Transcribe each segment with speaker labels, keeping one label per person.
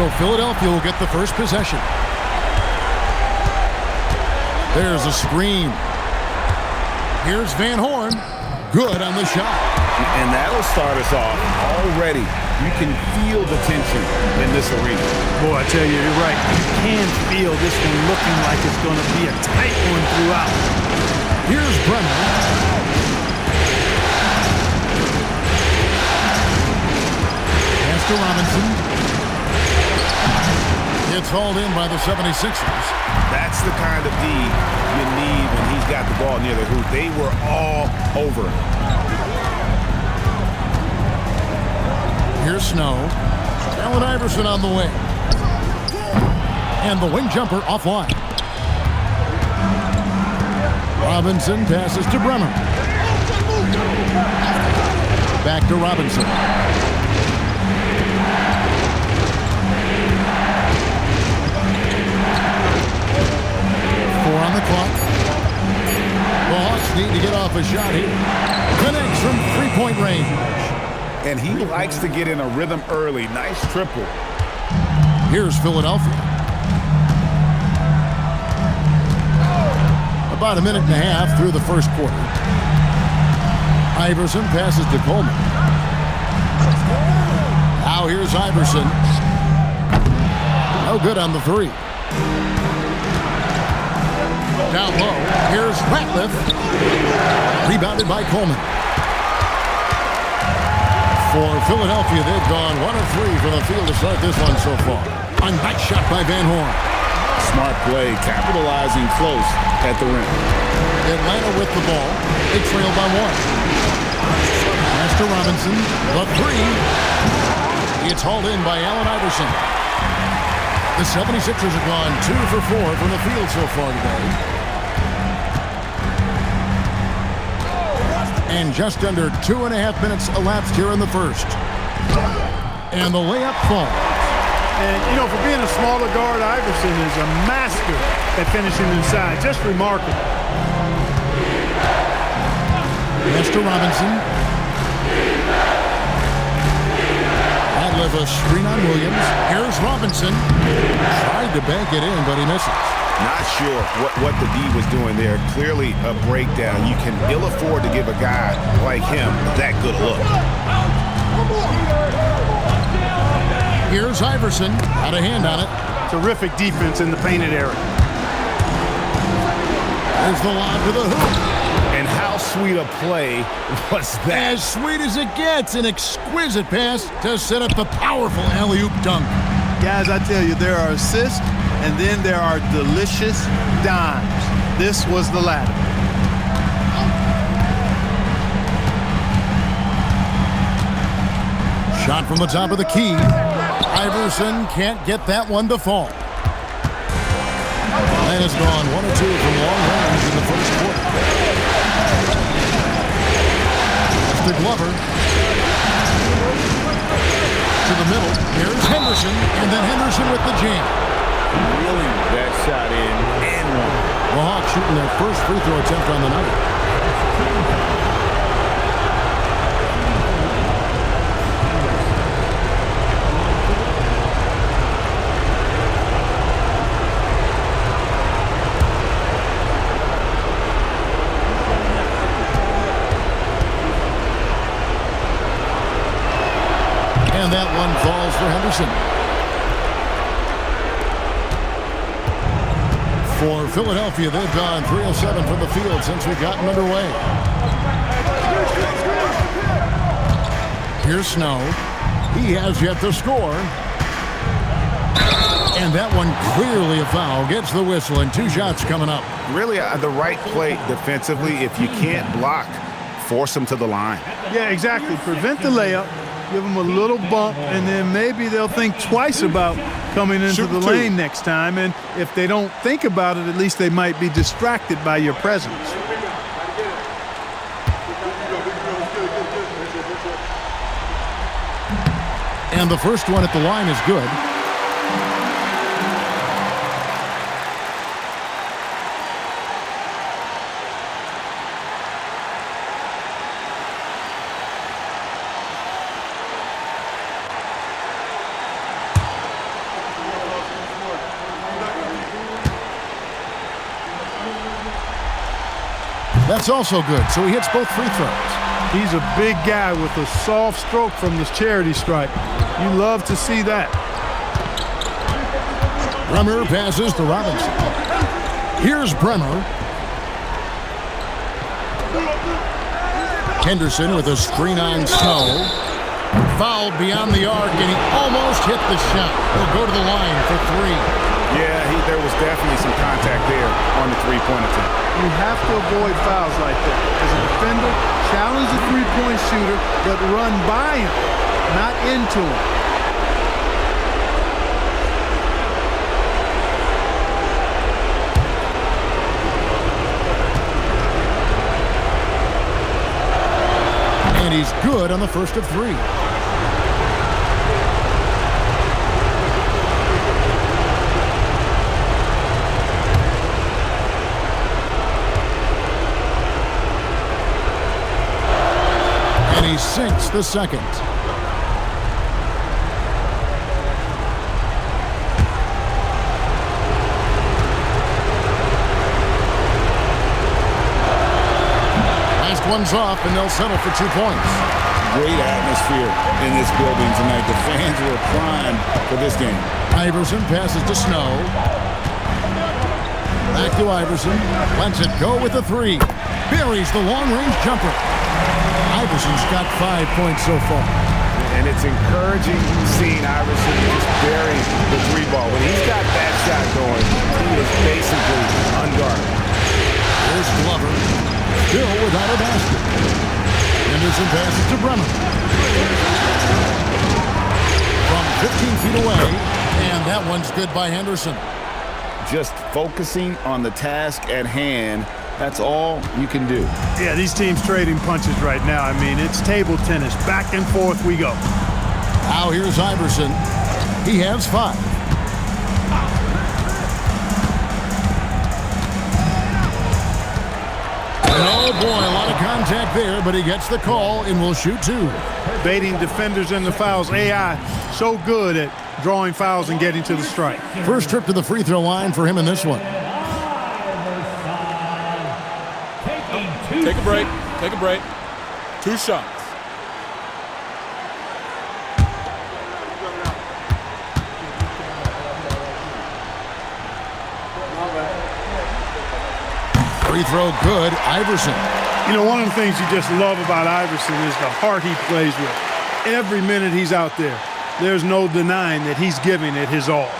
Speaker 1: So Philadelphia will get the first possession. There's a screen. Here's Van Horn. Good on the shot.
Speaker 2: And that'll start us off already. You can feel the tension in this arena.
Speaker 3: Boy, I tell you, you're right. You can feel this one looking like it's going to be a tight one throughout.
Speaker 1: Here's Brennan. Pass to Robinson. It's hauled in by the 76ers.
Speaker 2: That's the kind of D you need when he's got the ball near the hoop. They were all over him.
Speaker 1: Here's Snow. Allen Iverson on the wing. And the wing jumper offline. Robinson passes to Bremer. Back to Robinson. On the clock. The Hawks need to get off a shot here. Connects from three-point range.
Speaker 2: And he likes to get in a rhythm early. Nice triple.
Speaker 1: Here's Philadelphia. About a minute and a half through the first quarter. Iverson passes to Coleman. Now here's Iverson. No good on the three. Down low, here's Ratliff. Rebounded by Coleman. For Philadelphia, they've gone 1 of 3 from the field to start this one so far. On that shot by Van Horn.
Speaker 2: Smart play, capitalizing close at the rim.
Speaker 1: Atlanta with the ball. They trail by 1. Pass to Robinson. The three. It's hauled in by Allen Iverson. The 76ers have gone 2 for 4 from the field so far today. And just under 2.5 minutes elapsed here in the first. And the layup falls.
Speaker 3: And, you know, for being a smaller guard, Iverson is a master at finishing inside. Just remarkable.
Speaker 1: Pass to Robinson. Ratliff a screen on Williams. Here's Robinson. Tried to bank it in, but he misses.
Speaker 2: Not sure what the D was doing there. Clearly a breakdown. You can ill afford to give a guy like him that good a look.
Speaker 1: Here's Iverson. Had a hand on it.
Speaker 3: Terrific defense in the painted area.
Speaker 1: There's the lob to the hoop.
Speaker 2: And how sweet a play was that?
Speaker 1: As sweet as it gets. An exquisite pass to set up the powerful alley-oop dunk.
Speaker 4: Guys, I tell you, there are assists, and then there are delicious dimes. This was the latter.
Speaker 1: Shot from the top of the key. Iverson can't get that one to fall. Atlanta's gone 1 of 2 from long range in the first quarter. To Glover. To the middle. Here's Henderson, and then Henderson with the jam.
Speaker 2: Really that shot in and one.
Speaker 1: The Hawks shooting their first free throw attempt on the night. And that one falls for Henderson. For Philadelphia, they've gone 3 of 7 from the field since we've gotten underway. Here's Snow. He has yet to score. And that one clearly a foul. Gets the whistle, and 2 shots coming up.
Speaker 2: Really the right play defensively. If you can't block, force them to the line.
Speaker 3: Yeah, exactly. Prevent the layup. Give them a little bump, and then maybe they'll think twice about coming into the lane next time. And if they don't think about it, at least they might be distracted by your presence.
Speaker 1: And the first one at the line is good. That's also good, so he hits both free throws.
Speaker 3: He's a big guy with a soft stroke from the charity stripe. You love to see that.
Speaker 1: Bremer passes to Robinson. Here's Bremer. Henderson with a screen on Snow. Fouled beyond the arc, and he almost hit the shot. He'll go to the line for three.
Speaker 2: Yeah, there was definitely some contact there on the three-point attempt.
Speaker 3: You have to avoid fouls like that. As a defender, challenge the three-point shooter, but run by him, not into him.
Speaker 1: And he's good on the first of three. And he sinks the second. Last one's off, and they'll settle for 2 points.
Speaker 2: Great atmosphere in this building tonight. The fans were primed for this game.
Speaker 1: Iverson passes to Snow. Back to Iverson. Lets it go with the three. Buries the long-range jumper. Iverson's got 5 points so far.
Speaker 2: And it's encouraging seeing Iverson just bury the three ball. When he's got that shot going, he is basically unguarded.
Speaker 1: Here's Glover. Still without a basket. Henderson passes to Bremer. From 15 feet away, and that one's good by Henderson.
Speaker 2: Just focusing on the task at hand, that's all you can do.
Speaker 3: Yeah, these teams trading punches right now. I mean, it's table tennis. Back and forth we go.
Speaker 1: Now here's Iverson. He has 5. Oh boy, a lot of contact there, but he gets the call and will shoot 2.
Speaker 3: Baiting defenders into fouls. AI so good at drawing fouls and getting to the strike.
Speaker 1: First trip to the free throw line for him in this one.
Speaker 5: Take a break. Take a break. 2 shots.
Speaker 1: Free throw good. Iverson.
Speaker 3: You know, one of the things you just love about Iverson is the heart he plays with. Every minute he's out there, there's no denying that he's giving it his all.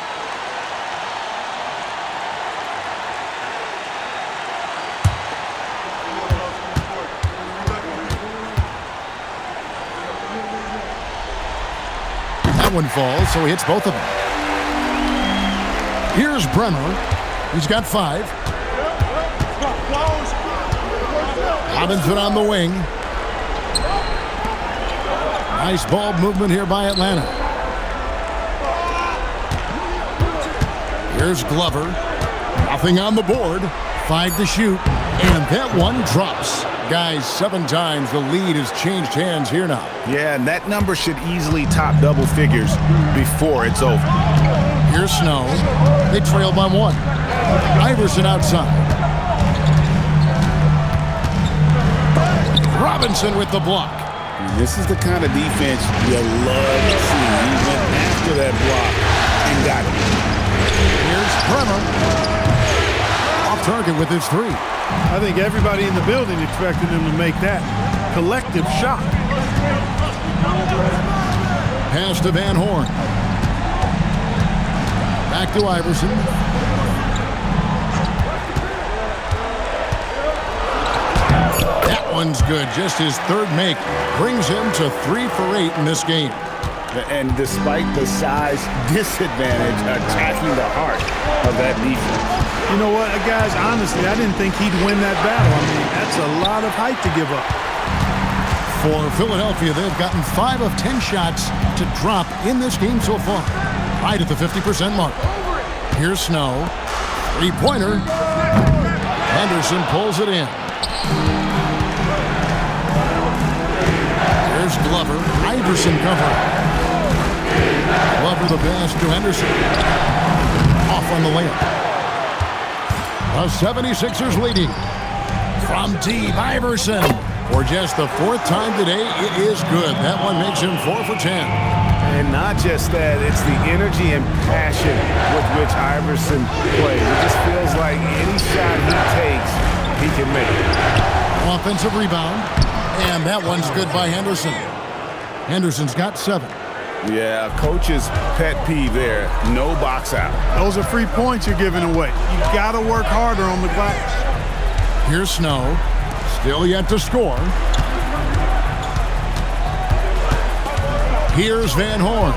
Speaker 1: That one falls, so he hits both of them. Here's Bremer. He's got 5. Robinson on the wing. Nice ball movement here by Atlanta. Here's Glover. Nothing on the board. 5 to shoot. And that one drops. Guys, 7 times the lead has changed hands here now.
Speaker 2: Yeah, and that number should easily top double figures before it's over.
Speaker 1: Here's Snow. They trail by 1. Iverson outside. Robinson with the block.
Speaker 2: This is the kind of defense you love to see. He went after that block and got it.
Speaker 1: Here's Bremer. Off target with his 3.
Speaker 3: I think everybody in the building expected him to make that collective shot.
Speaker 1: Pass to Van Horn. Back to Iverson. That one's good. Just his 3rd make. Brings him to 3 for 8 in this game.
Speaker 2: And despite the size disadvantage, attacking the heart of that defense.
Speaker 3: You know what, guys, honestly, I didn't think he'd win that battle. I mean, that's a lot of height to give up.
Speaker 1: For Philadelphia, they've gotten 5 of 10 shots to drop in this game so far. Right at the 50% mark. Here's Snow. 3-pointer. Henderson pulls it in. Here's Glover. Iverson covering. Glover the pass to Henderson. Off on the layup. The 76ers leading. From deep, Iverson. For just the fourth time today, it is good. That one makes him 4 for 10.
Speaker 2: And not just that, it's the energy and passion with which Iverson plays. It just feels like any shot he takes, he can make.
Speaker 1: Offensive rebound. And that one's good by Henderson. Henderson's got 7.
Speaker 2: Yeah, coach's pet peeve there. No box out.
Speaker 3: Those are free points you're giving away. You got to work harder on the glass.
Speaker 1: Here's Snow. Still yet to score. Here's Van Horn.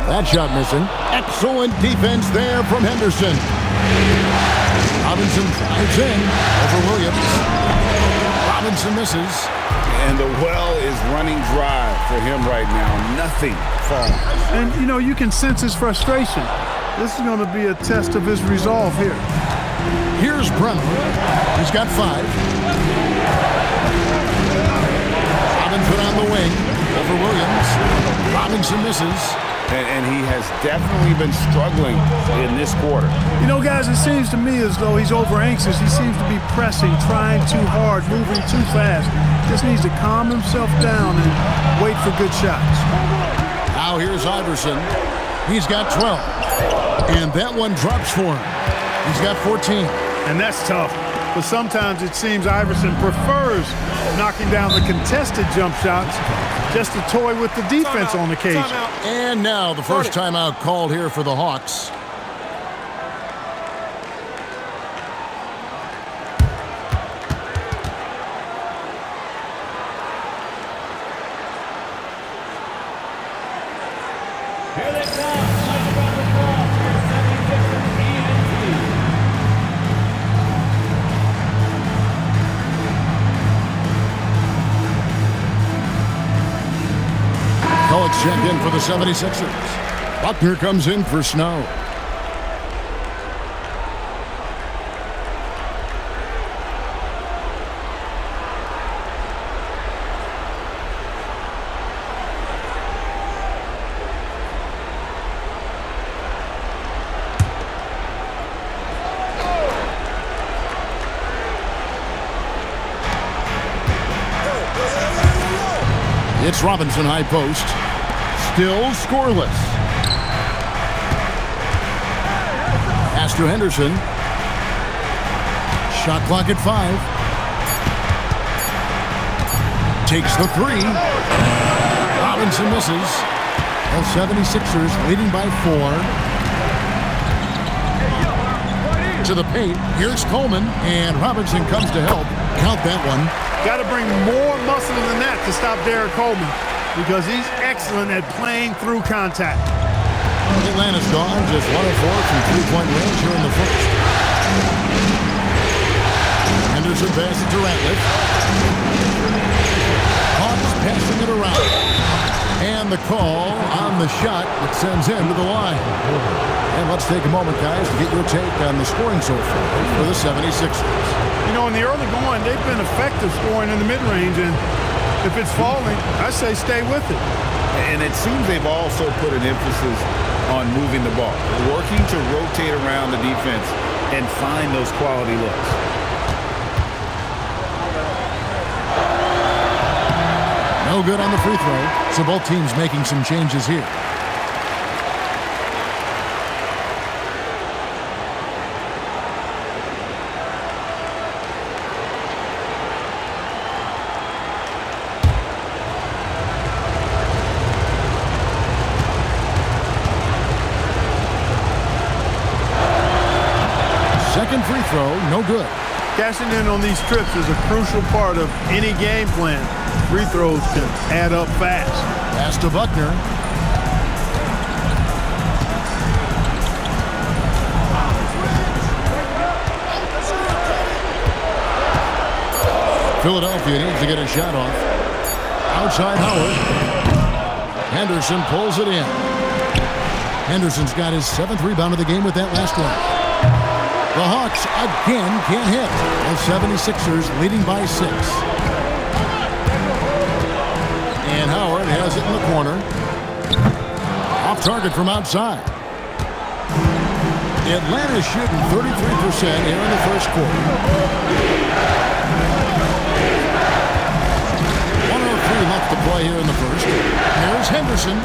Speaker 1: That shot missing. Excellent defense there from Henderson. Robinson drives in over Williams. Robinson misses.
Speaker 2: And the well is running dry for him right now. Nothing falling.
Speaker 3: And, you know, you can sense his frustration. This is going to be a test of his resolve here.
Speaker 1: Here's Brown. He's got 5. Robinson on the wing over Williams. Robinson misses.
Speaker 2: And he has definitely been struggling in this quarter.
Speaker 3: You know, guys, it seems to me as though he's over anxious. He seems to be pressing, trying too hard, moving too fast. Just needs to calm himself down and wait for good shots.
Speaker 1: Now here's Iverson. He's got 12. And that one drops for him. He's got 14.
Speaker 3: And that's tough. But sometimes it seems Iverson prefers knocking down the contested jump shots just to toy with the defense on occasion.
Speaker 1: And now the first timeout called here for the Hawks. Check in for the 76ers. Buckner comes in for Snow. It's Robinson high post. Still scoreless. Pass to Henderson. Shot clock at 5. Takes the 3. Robinson misses. The 76ers leading by 4. To the paint. Here's Coleman. And Robinson comes to help. Count that one.
Speaker 3: Got to bring more muscle than that to stop Derek Coleman, because he's excellent at playing through contact.
Speaker 1: Atlanta's gone just 1 of 4 from three-point range here in the first. Henderson passes to Ratliff. Hawks passing it around. And the call on the shot that sends him to the line. And let's take a moment, guys, to get your take on the scoring so far for the 76ers.
Speaker 3: You know, in the early going, they've been effective scoring in the mid-range, and if it's falling, I say stay with it.
Speaker 2: And it seems they've also put an emphasis on moving the ball, working to rotate around the defense and find those quality looks.
Speaker 1: No good on the free throw, so both teams making some changes here. Second free throw, no good.
Speaker 3: Cashing in on these trips is a crucial part of any game plan. Free throws can add up fast.
Speaker 1: Pass to Buckner. Philadelphia needs to get a shot off. Outside Howard. Henderson pulls it in. Henderson's got his 7th rebound of the game with that last one. The Hawks again can't hit. The 76ers leading by 6. And Howard has it in the corner. Off target from outside. Atlanta's shooting 33% here in the first quarter. 1:03 left to play here in the first. Here's Henderson.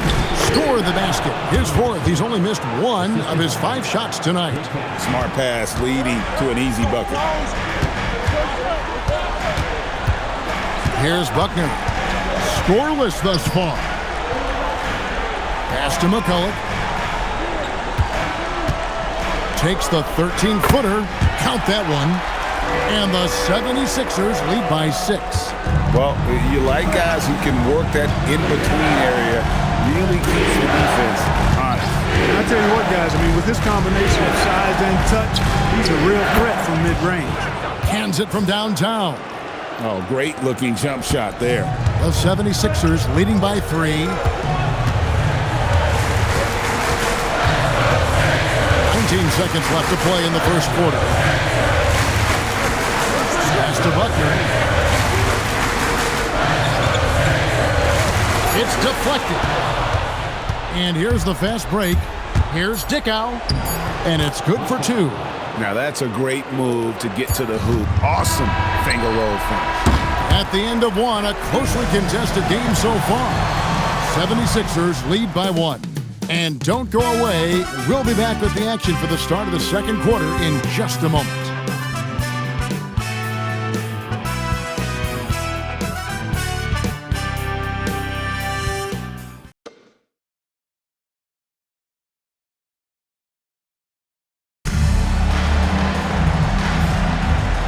Speaker 1: Scored the basket. His fourth. He's only missed one of his 5 shots tonight.
Speaker 2: Smart pass leading to an easy bucket.
Speaker 1: Here's Buckner. Scoreless thus far. Pass to McCulloch. Takes the 13-footer. Count that one. And the 76ers lead by 6.
Speaker 2: Well, you like guys who can work that in-between area. Really keeps the defense honest.
Speaker 3: I tell you what, guys, I mean, with this combination of size and touch, he's a real threat from mid-range.
Speaker 1: Hands it from downtown.
Speaker 2: Oh, great-looking jump shot there.
Speaker 1: The 76ers leading by 3. 19 seconds left to play in the first quarter. Pass to Buckner. It's deflected. And here's the fast break. Here's Dickow. And it's good for 2.
Speaker 2: Now that's a great move to get to the hoop. Awesome finger roll finish.
Speaker 1: At the end of one, a closely contested game so far. 76ers lead by 1. And don't go away. We'll be back with the action for the start of the second quarter in just a moment.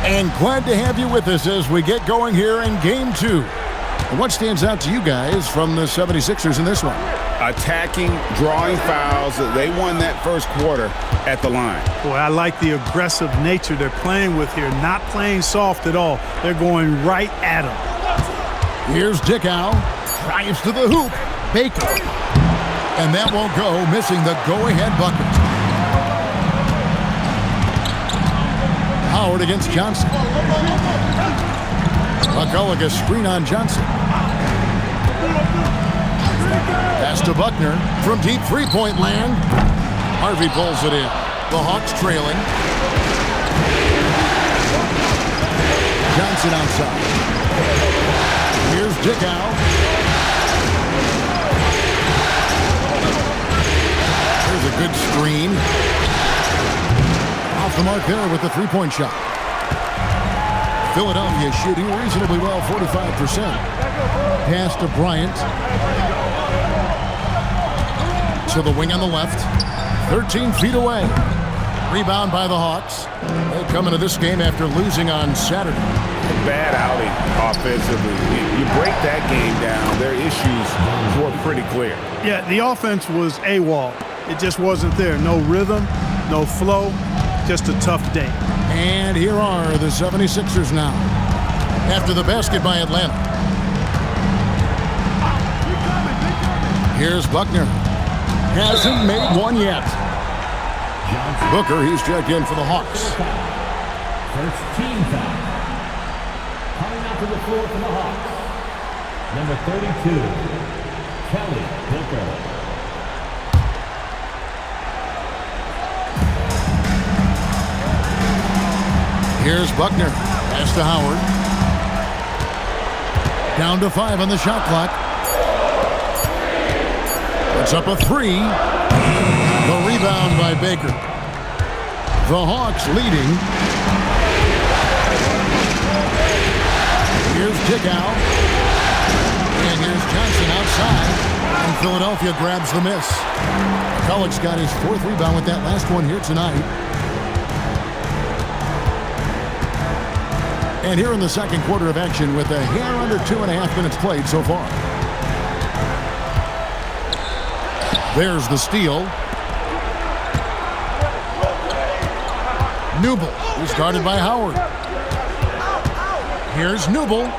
Speaker 1: And glad to have you with us as we get going here in Game 2. And what stands out to you guys from the 76ers in this one?
Speaker 2: Attacking, drawing fouls. They won that first quarter at the line.
Speaker 3: Boy, I like the aggressive nature they're playing with here. Not playing soft at all. They're going right at him.
Speaker 1: Here's Dickow. Drives to the hoop. Baker. And that won't go, missing the go-ahead bucket. Howard against Johnson. McCulloch a screen on Johnson. Pass to Buckner from deep three-point land. Harvey pulls it in. The Hawks trailing. Johnson outside. Here's Dickow. There's a good screen. Off the mark there with the three-point shot. Philadelphia shooting reasonably well, 45%. Pass to Bryant. To the wing on the left. 13 feet away. Rebound by the Hawks. They come into this game after losing on Saturday.
Speaker 2: Bad outing offensively. You break that game down, their issues were pretty clear.
Speaker 3: Yeah, the offense was AWOL. It just wasn't there. No rhythm, no flow, just a tough day.
Speaker 1: And here are the 76ers now. After the basket by Atlanta. Here's Buckner. Hasn't made one yet. Booker, he's checked in for the Hawks.
Speaker 6: First team foul. Coming out to the floor for the Hawks. Number 32, Kelly Booker.
Speaker 1: Here's Buckner. Pass to Howard. Down to 5 on the shot clock. Puts up a 3. The rebound by Baker. The Hawks leading. Here's Dickow. And here's Johnson outside. And Philadelphia grabs the miss. McCulloch's got his 4th rebound with that last one here tonight. And here in the second quarter of action with a hair under 2.5 minutes played so far. There's the steal. Newble is guarded by Howard. Here's Newble.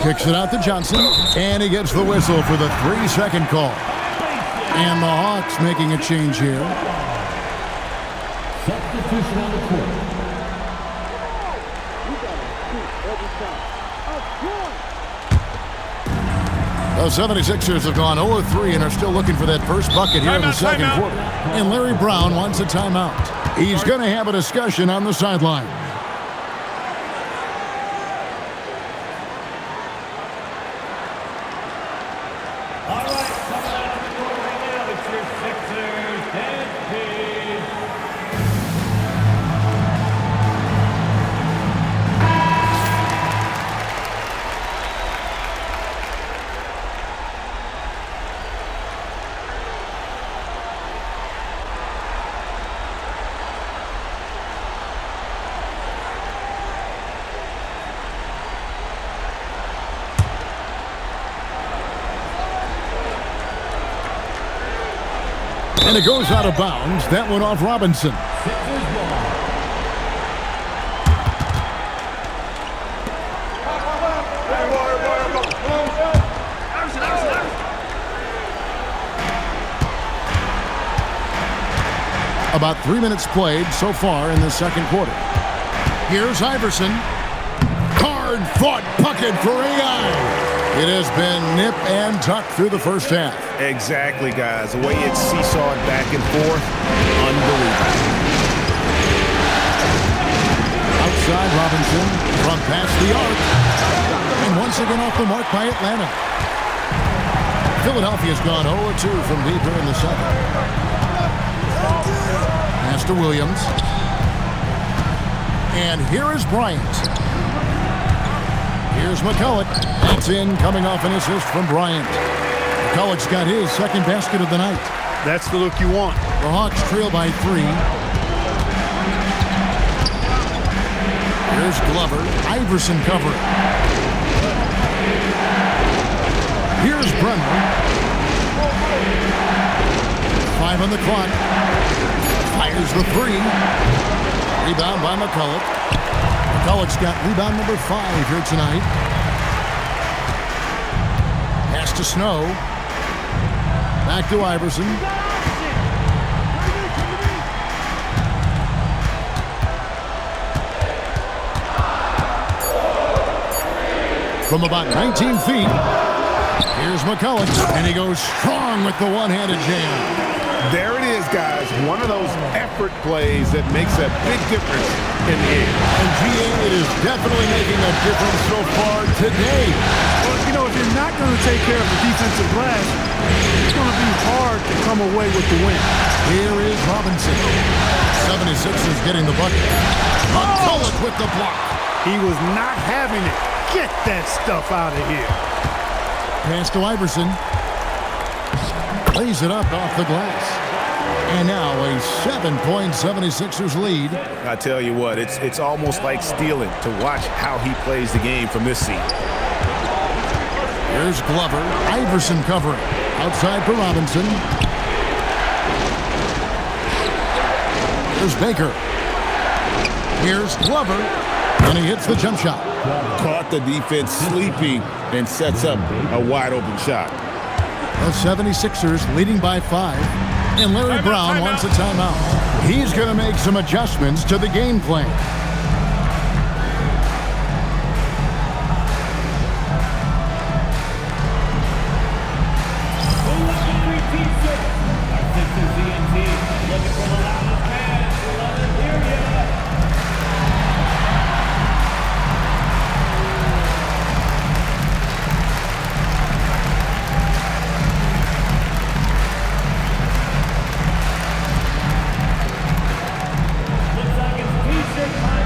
Speaker 1: Kicks it out to Johnson. And he gets the whistle for the 3-second call. And the Hawks making a change here.
Speaker 6: Substitution on the court.
Speaker 1: The 76ers have gone 0-3 and are still looking for that first bucket here in the second quarter. And Larry Brown wants a timeout. He's going to have a discussion on the sideline.
Speaker 6: All right, coming out of the door right now, it's your Sixers, Dan Page.
Speaker 1: And it goes out of bounds. That went off Robinson.
Speaker 6: Sixers ball.
Speaker 1: About 3 minutes played so far in the second quarter. Here's Iverson. Hard-fought bucket for AI. It has been nip and tuck through the first half.
Speaker 2: Exactly, guys. The way it's seesawed back and forth, unbelievable.
Speaker 1: Outside Robinson from past the arc. And once again off the mark by Atlanta. Philadelphia's gone 0-2 from deep here in the second. Pass to Williams. And here is Bryant. Here's McCulloch. That's in, coming off an assist from Bryant. McCulloch's got his second basket of the night.
Speaker 3: That's the look you want.
Speaker 1: The Hawks trail by 3. Here's Glover. Iverson covering. Here's Brenner. 5 on the clock. Fires the 3. Rebound by McCulloch. McCulloch's got rebound number 5 here tonight. Pass to Snow. Back to Iverson. From about 19 feet, here's McCulloch, and he goes strong with the one-handed jam.
Speaker 2: There it is, guys. One of those effort plays that makes a big difference in the game.
Speaker 1: And GA, it is definitely making a difference so far today.
Speaker 3: Well, you know, if you're not going to take care of the defensive glass, it's going to be hard to come away with the win.
Speaker 1: Here is Robinson. 76ers getting the bucket. McCulloch with the block.
Speaker 3: He was not having it. Get that stuff out of here.
Speaker 1: Pass to Iverson. Lays it up off the glass. And now a 7-point 76ers lead.
Speaker 2: I tell you what, it's almost like stealing to watch how he plays the game from this seat.
Speaker 1: Here's Glover. Iverson covering. Outside for Robinson. Here's Baker. Here's Glover. And he hits the jump shot.
Speaker 2: Caught the defense sleeping and sets up a wide open shot.
Speaker 1: The 76ers leading by 5. And Larry Brown wants a timeout. He's going to make some adjustments to the game plan.
Speaker 6: Looks like it's T-shirt time.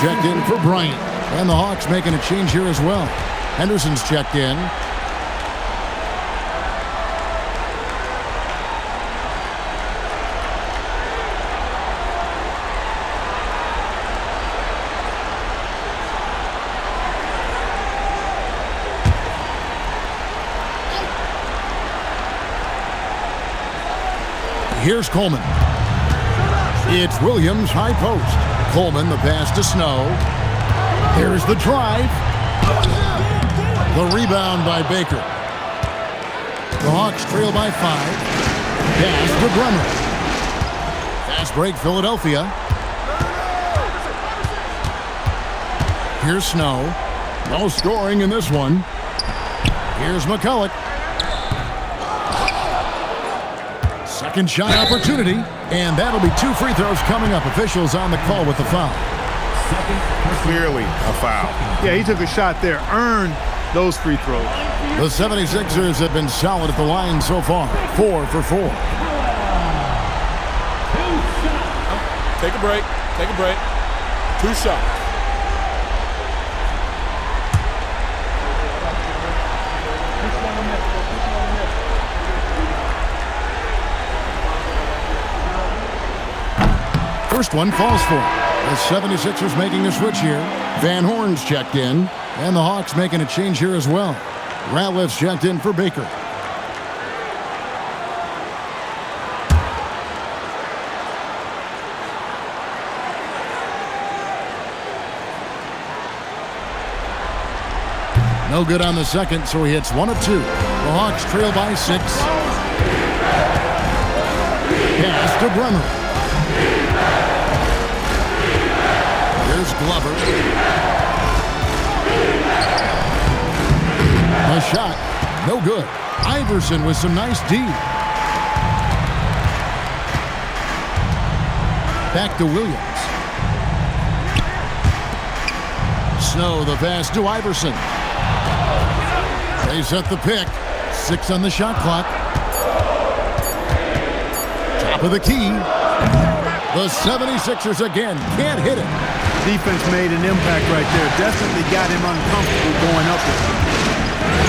Speaker 1: checked in for Bryant. And the Hawks making a change here as well. Henderson's checked in. Here's Coleman. It's Williams, high post. Coleman, the pass to Snow. There's the drive. The rebound by Baker. The Hawks trail by 5. Pass to Bremer. Fast break, Philadelphia. Here's Snow. No scoring in this one. Here's McCulloch. Second shot opportunity, and that'll be 2 free throws coming up. Officials on the call with the foul.
Speaker 2: Clearly a foul.
Speaker 3: Yeah, he took a shot there, earned those free throws.
Speaker 1: The 76ers have been solid at the line so far. 4 for 4.
Speaker 5: Take a break. Take a break. 2 shots.
Speaker 1: First one falls for him. The 76ers making a switch here. Van Horn's checked in, and the Hawks making a change here as well. Ratliff's checked in for Baker. No good on the second, so he hits 1 of 2. The Hawks trail by 6. Pass to Bremer. Here's Glover. A shot. No good. Iverson with some nice D. Back to Williams. Snow, the pass to Iverson. They set the pick. 6 on the shot clock. Top of the key. The 76ers again can't hit it.
Speaker 3: Defense made an impact right there. Definitely got him uncomfortable going up with him.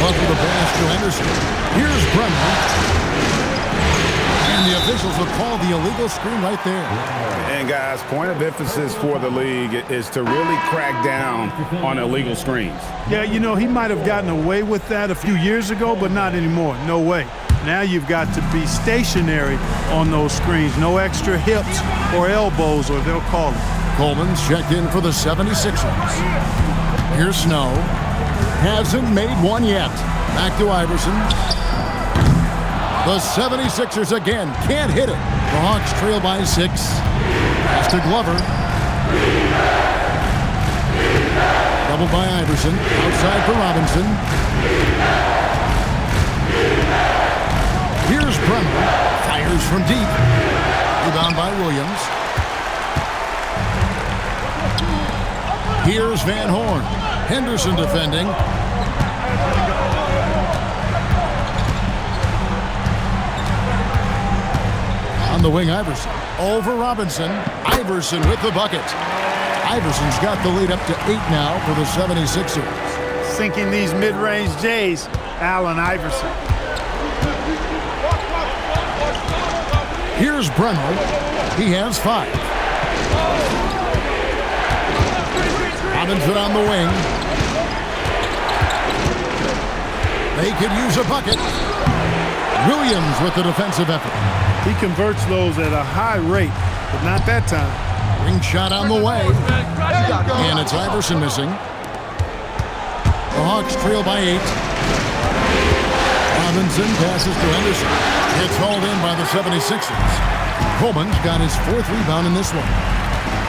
Speaker 1: Love for the pass to Henderson. Here's Bremer. And the officials will call the illegal screen right there.
Speaker 2: And guys, point of emphasis for the league is to really crack down on illegal screens.
Speaker 3: Yeah, you know, he might have gotten away with that a few years ago, but not anymore. No way. Now you've got to be stationary on those screens. No extra hips or elbows, or they'll call it.
Speaker 1: Coleman's checked in for the 76ers. Here's Snow. Hasn't made one yet. Back to Iverson. The 76ers again can't hit it. The Hawks trail by 6. Pass to Glover. Double by Iverson. Outside for Robinson. Here's Bremer. Fires from deep. Rebound by Williams. Here's Van Horn. Henderson defending. On the wing, Iverson. Over Robinson. Iverson with the bucket. Iverson's got the lead up to 8 now for the 76ers.
Speaker 3: Sinking these mid-range J's, Allen Iverson.
Speaker 1: Here's Bremer. He has 5. Robinson on the wing. They could use a bucket. Williams with the defensive effort.
Speaker 3: He converts those at a high rate, but not that time.
Speaker 1: Ring shot on the way. And it's Iverson missing. The Hawks trail by 8. Robinson passes to Henderson. It's hauled in by the 76ers. Coleman's got his 4th rebound in this one.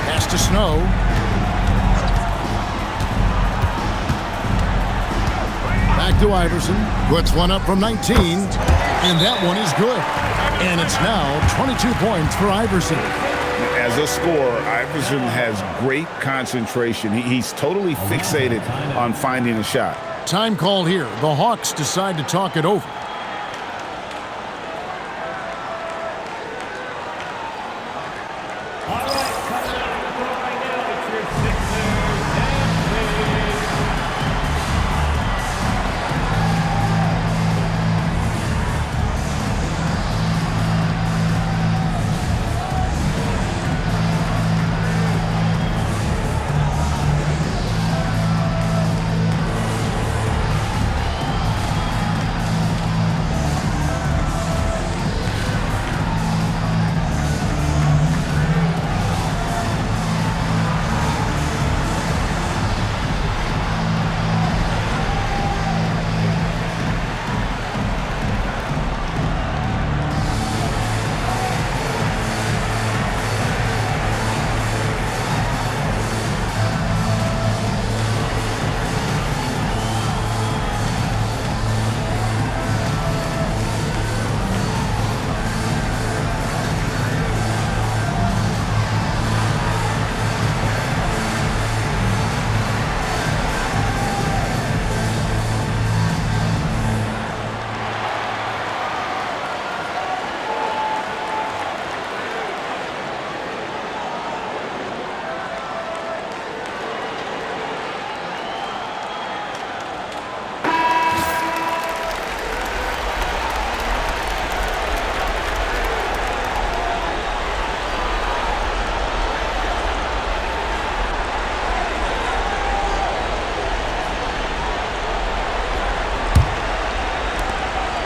Speaker 1: Pass to Snow. Back to Iverson. Puts one up from 19. And that one is good. And it's now 22 points for Iverson.
Speaker 2: As a scorer, Iverson has great concentration. He's totally fixated on finding a shot.
Speaker 1: Time called here. The Hawks decide to talk it over.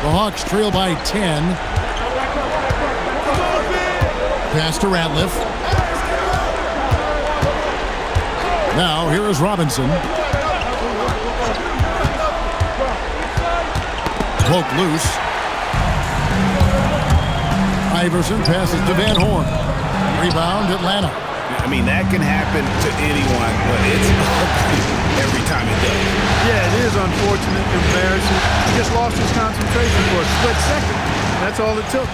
Speaker 1: The Hawks trail by 10. Pass to Ratliff. Now here is Robinson. Poke loose. Iverson passes to Van Horn. Rebound Atlanta.
Speaker 2: I mean, that can happen to anyone, but it's ugly every time it does.
Speaker 3: Yeah, it is unfortunate, embarrassing. He just lost his concentration for a split second. That's all it took.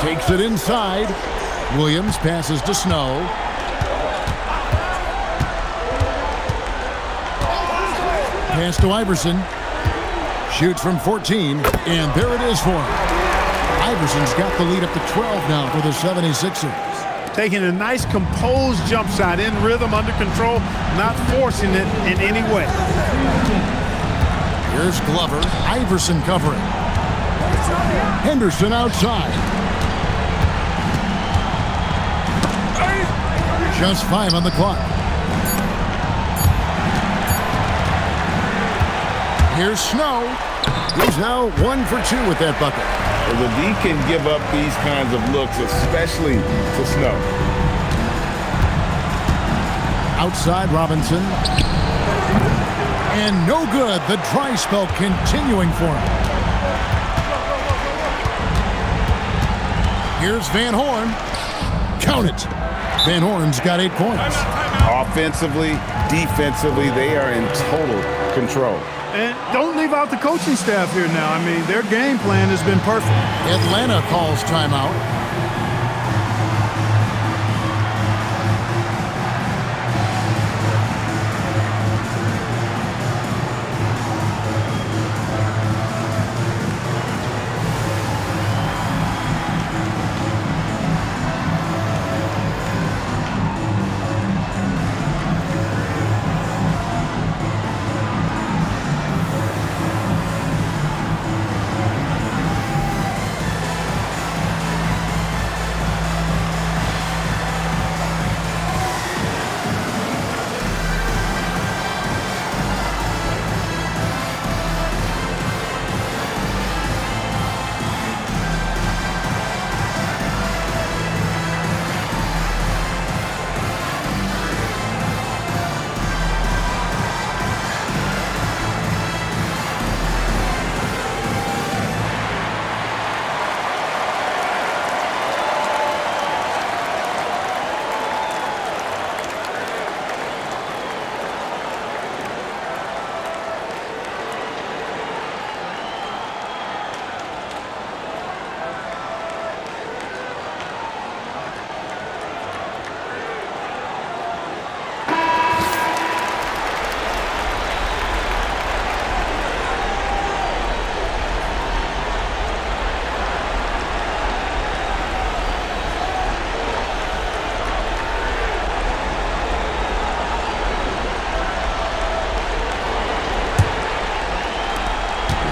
Speaker 1: Takes it inside. Williams passes to Snow. Pass to Iverson. Shoots from 14, and there it is for him. Iverson's got the lead up to 12 now for the 76ers.
Speaker 3: Taking a nice composed jump shot in rhythm, under control, not forcing it in any way.
Speaker 1: Here's Glover. Iverson covering. Henderson outside. Just 5 on the clock. Here's Snow. He's now 1 for 2 with that bucket.
Speaker 2: Well, the D can give up these kinds of looks, especially to Snow.
Speaker 1: Outside Robinson. And no good. The dry spell continuing for him. Here's Van Horn. Count it. Van Horn's got 8 points.
Speaker 2: Offensively, defensively, they are in total control.
Speaker 3: And don't leave out the coaching staff here now. I mean, their game plan has been perfect.
Speaker 1: Atlanta calls timeout.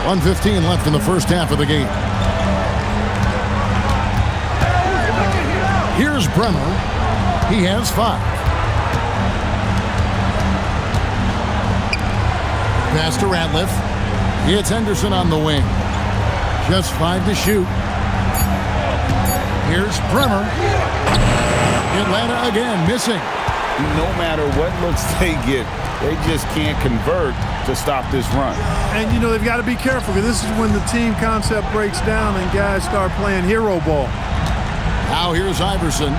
Speaker 1: .115 left in the first half of the game. Here's Bremer. He has 5. Pass to Ratliff. It's Henderson on the wing. Just 5 to shoot. Here's Bremer. Atlanta again missing.
Speaker 2: No matter what looks they get, they just can't convert to stop this run.
Speaker 3: And, you know, they've got to be careful because this is when the team concept breaks down and guys start playing hero ball.
Speaker 1: Now here's Iverson.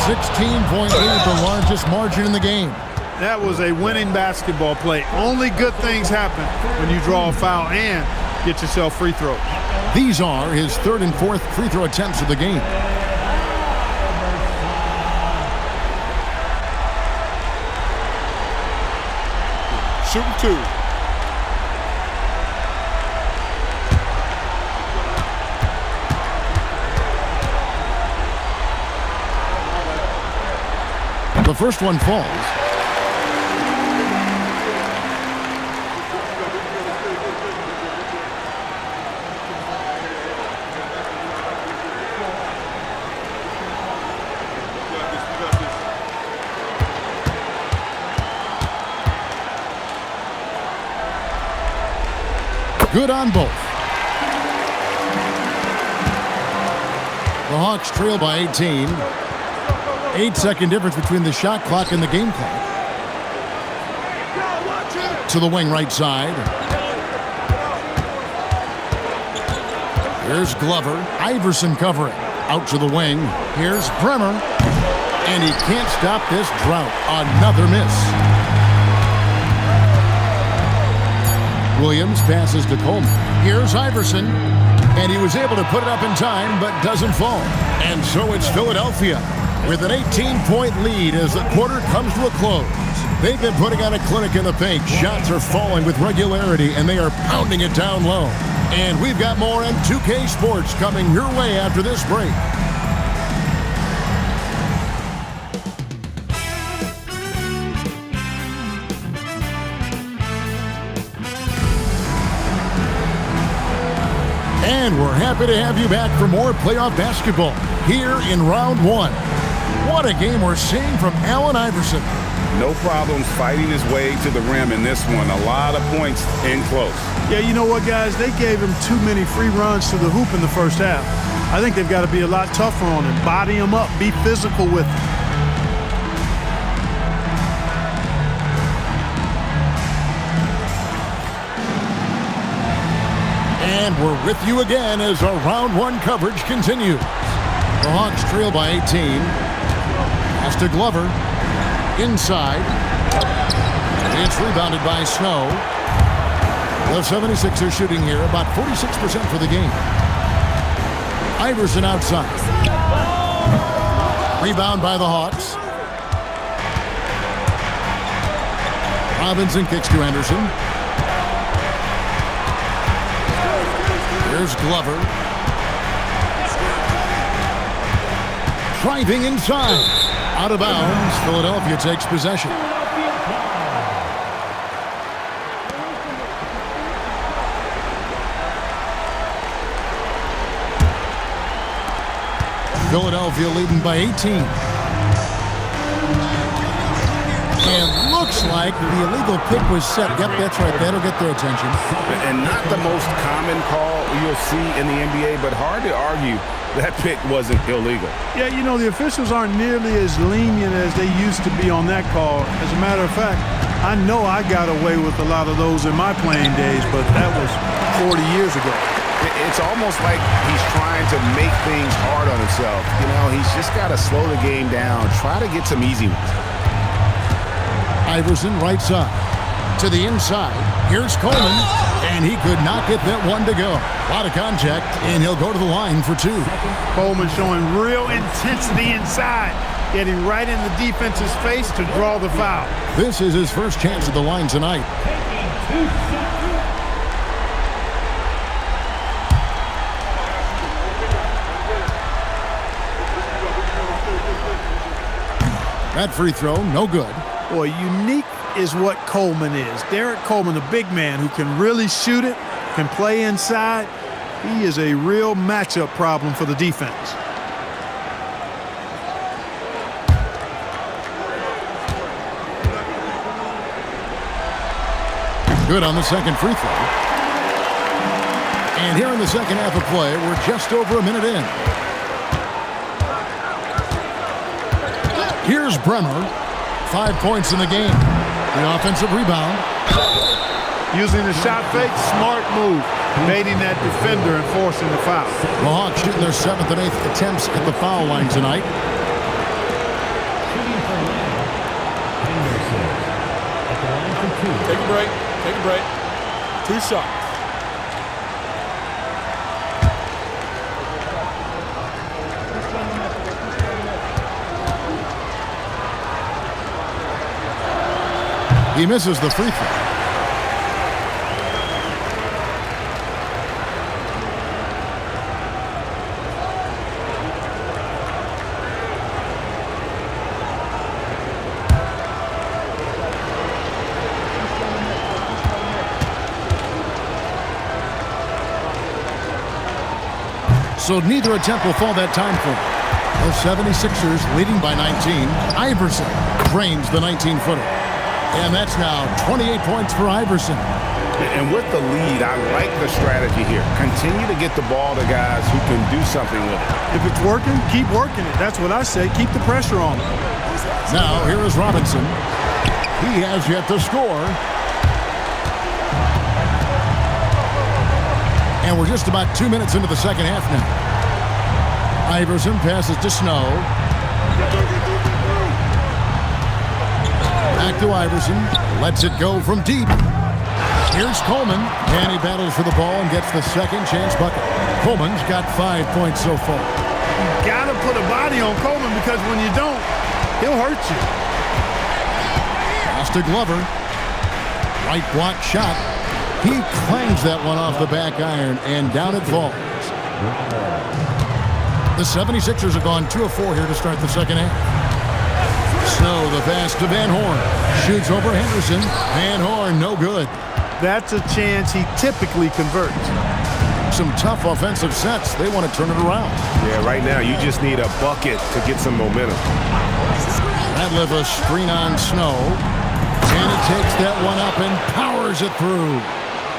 Speaker 1: 16-point lead, the largest margin in the game.
Speaker 3: That was a winning basketball play. Only good things happen when you draw a foul and get yourself free throws.
Speaker 1: These are his 3rd and 4th free throw attempts of the game.
Speaker 5: Shooting 2.
Speaker 1: The first one falls. Good on both. The Hawks trail by 18. 8-second difference between the shot clock and the game clock. To the wing right side. Here's Glover. Iverson covering. Out to the wing. Here's Bremer. And he can't stop this drought. Another miss. Williams passes to Coleman. Here's Iverson. And he was able to put it up in time, but doesn't fall. And so it's Philadelphia with an 18-point lead as the quarter comes to a close. They've been putting on a clinic in the paint. Shots are falling with regularity, and they are pounding it down low. And we've got more on 2K Sports coming your way after this break. And we're happy to have you back for more playoff basketball here in round one. What a game we're seeing from Allen Iverson.
Speaker 2: No problems fighting his way to the rim in this one. A lot of points in close.
Speaker 3: Yeah, you know what, guys? They gave him too many free runs to the hoop in the first half. I think they've got to be a lot tougher on him. Body him up. Be physical with him.
Speaker 1: And we're with you again as our round one coverage continues. The Hawks trail by 18. Pass to Glover. Inside. It's rebounded by Snow. The 76ers shooting here about 46% for the game. Iverson outside. Rebound by the Hawks. Robinson kicks to Anderson. Here's Glover. Driving inside. Out of bounds. Philadelphia takes possession. Philadelphia leading by 18. And looks like the illegal pick was set. Yep, that's right. That'll get their attention.
Speaker 2: And not the most common call you'll see in the NBA, but hard to argue that pick wasn't illegal.
Speaker 3: Yeah, you know, the officials aren't nearly as lenient as they used to be on that call. As a matter of fact, I know I got away with a lot of those in my playing days, but that was 40 years ago.
Speaker 2: It's almost like he's trying to make things hard on himself. You know, he's just got to slow the game down, try to get some easy ones.
Speaker 1: Iverson right side. To the inside. Here's Coleman. And he could not get that one to go. A lot of contact, and he'll go to the line for two.
Speaker 3: Coleman showing real intensity inside. Getting right in the defense's face to draw the foul.
Speaker 1: This is his first chance at the line tonight. That free throw, no good.
Speaker 3: Boy, unique is what Coleman is. Derek Coleman, the big man who can really shoot it, can play inside. He is a real matchup problem for the defense.
Speaker 1: Good on the second free throw. And here in the second half of play, we're just over a minute in. Here's Bremer. 5 points in the game. The offensive rebound.
Speaker 3: Using the shot fake, smart move. Baiting that defender and forcing the foul.
Speaker 1: The Hawks shooting their 7th and 8th attempts at the foul line tonight.
Speaker 5: Take a break. Take a break. 2 shots.
Speaker 1: He misses the free throw. So neither attempt will fall that time for him. The 76ers leading by 19. Iverson drains the 19-footer. And that's now 28 points for Iverson.
Speaker 2: And with the lead, I like the strategy here. Continue to get the ball to guys who can do something with it.
Speaker 3: If it's working, keep working it. That's what I say. Keep the pressure on them.
Speaker 1: Now, here is Robinson. He has yet to score. And we're just about 2 minutes into the second half now. Iverson passes to Snow. Back to Iverson. Lets it go from deep. Here's Coleman. And he battles for the ball and gets the second chance bucket. Coleman's got 5 points so far.
Speaker 3: You got to put a body on Coleman because when you don't, he'll hurt you.
Speaker 1: Pass to Glover. Right block shot. He clangs that one off the back iron, and down it falls. The 76ers have gone 2 of 4 here to start the second half. Snow, the pass to Van Horn. Shoots over Henderson. Van Horn, no good.
Speaker 3: That's a chance he typically converts.
Speaker 1: Some tough offensive sets. They want to turn it around.
Speaker 2: Yeah, right now you just need a bucket to get some momentum.
Speaker 1: Radliff a screen on Snow. And he takes that one up and powers it through.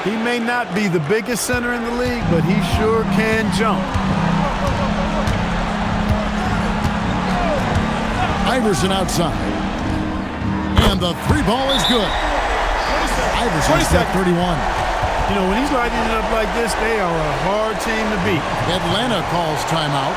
Speaker 3: He may not be the biggest center in the league, but he sure can jump.
Speaker 1: Iverson outside. And the 3 ball is good. Iverson's got 31.
Speaker 3: You know, when he's lighting it up like this, they are a hard team to beat.
Speaker 1: Atlanta calls timeout.